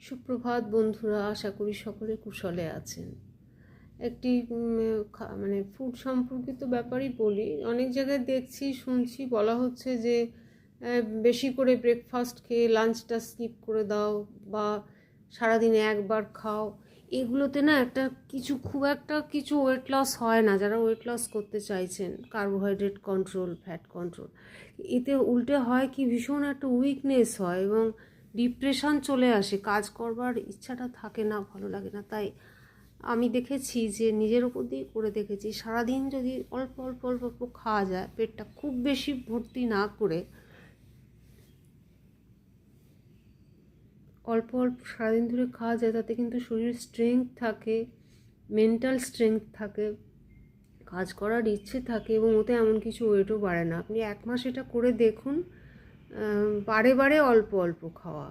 সুপ্রভাত বন্ধুরা, আশা করি সকলে কুশলে আছেন। একটি মানে ফুড সম্পর্কিত ব্যাপারই বলি। অনেক জায়গায় দেখছি শুনছি বলা হচ্ছে যে বেশি করে ব্রেকফাস্ট খেয়ে লাঞ্চটা স্কিপ করে দাও বা সারাদিনে একবার খাও। এগুলোতে না খুব একটা কিছু ওয়েট লস হয় না। যারা ওয়েট লস করতে চাইছেন, কার্বোহাইড্রেট কন্ট্রোল, ফ্যাট কন্ট্রোল, এতে উল্টে হয় কি ভীষণ একটা উইকনেস হয় এবং ডিপ্রেশন চলে আসে, কাজ করবার ইচ্ছাটা থাকে না, ভালো লাগে না। তাই আমি দেখেছি যে নিজের ওপর দিয়ে করে দেখেছি, সারাদিন যদি অল্প অল্প অল্প অল্প খাওয়া যায়, পেটটা খুব বেশি ভর্তি না করে অল্প অল্প সারাদিন ধরে খাওয়া যায়, তাতে কিন্তু শরীরের স্ট্রেংথ থাকে, মেন্টাল স্ট্রেংথ থাকে, কাজ করার ইচ্ছে থাকে এবং ওতে এমন কিছু ওয়েটও বাড়ে না। আপনি 1 মাস এটা করে দেখুন, বারে বারে অল্প অল্প খাওয়া।